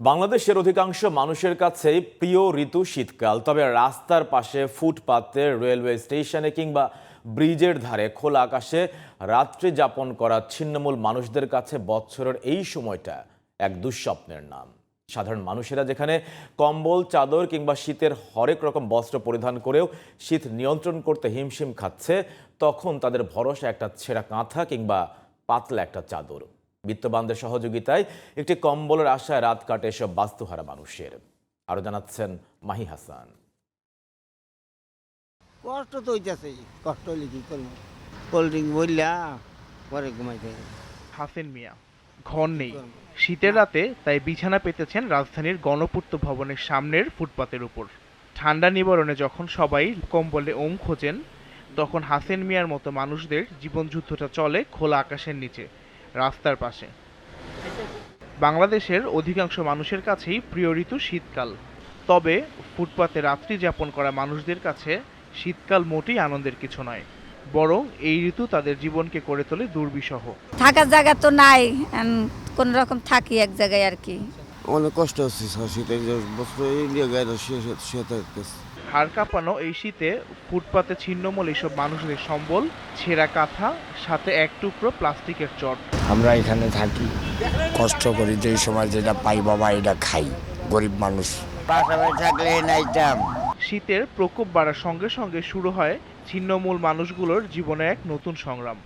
বাংলাদেশের অধিকাংশ মানুষের কাছেই প্রিয় ঋতু শীতকাল। তবে রাস্তার পাশে, ফুটপাতে, রেলওয়ে স্টেশনে কিংবা ব্রিজের ধারে খোলা আকাশে রাত্রি যাপন করা ছিন্নমূল মানুষদের কাছে বছরের এই সময়টা এক দুঃস্বপ্নের নাম। সাধারণ মানুষেরা যেখানে কম্বল, চাদর কিংবা শীতের হরেক রকম বস্ত্র পরিধান করেও শীত নিয়ন্ত্রণ করতে হিমশিম খাচ্ছে, তখন তাদের ভরসা একটা ছেঁড়া কাঁথা কিংবা পাতলা একটা চাদর। বিত্তবানদের সহযোগিতায় একটি কম্বলের আশায় রাত কাটে এসব বাস্তুহারা মানুষের। আরো জানাচ্ছেন মাহি হাসান। কষ্ট তো হইতেছে, কষ্ট হইলে কি করবো, কোল্ড ড্রিঙ্ক বললা পরে ঘুমাইতে। হাসেন মিয়া ঘর নেই শীতের রাতে, তাই বিছানা পেতেছেন রাজধানীর গণপূর্ত ভবনের সামনের ফুটপাতের উপর। ঠান্ডা নিবারণে যখন সবাই কম্বলে ওম খোঁজেন, তখন হাসেন মিয়ার মতো মানুষদের জীবনযুদ্ধটা চলে খোলা আকাশের নিচে, রাস্তার পাশে। বাংলাদেশের অধিকাংশ মানুষের কাছেই প্রিয় ঋতু শীতকাল। তবে ফুটপাতে রাত্রি যাপন করা মানুষদের কাছে শীতকাল মোটেই আনন্দের কিছু নয়, বরং এই ঋতু তাদের জীবনকে করে তোলে দুর্বিষহ। থাকার জায়গা তো নাই, কোন রকম থাকি এক জায়গায় আর কি। অনেক কষ্ট হচ্ছে, শীতের বস্ত্র ইন্ডিয়া গায়ে হাড় কাঁপানো এই শীতে ফুটপাতে ছিন্নমূল এইসব মানুষদের সম্বল ছেঁড়া কাঁথা, সাথে এক টুকরো প্লাস্টিকের চট। আমরা এখানে থাকি, কষ্ট করি, যেই সময় যেটা পাই বাবা এটা খাই, গরিব মানুষ। থাকলে নাইতাম। শীতের প্রকোপ বাড়ার সঙ্গে সঙ্গে শুরু হয় ছিন্নমূল মানুষগুলোর জীবনে এক নতুন সংগ্রাম।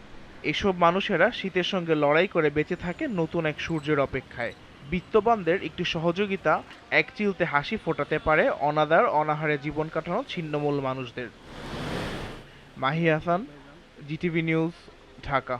এসব মানুষেরা শীতের সঙ্গে লড়াই করে বেঁচে থাকে নতুন এক সূর্যের অপেক্ষায়। বিত্তবানদের একটি সহযোগিতা এক চিলতে হাসি ফোটাতে পারে অনাদার অনাহারে জীবন কাটানো ছিন্নমূল মানুষদের। Mahi Hasan, GTV news, Dhaka.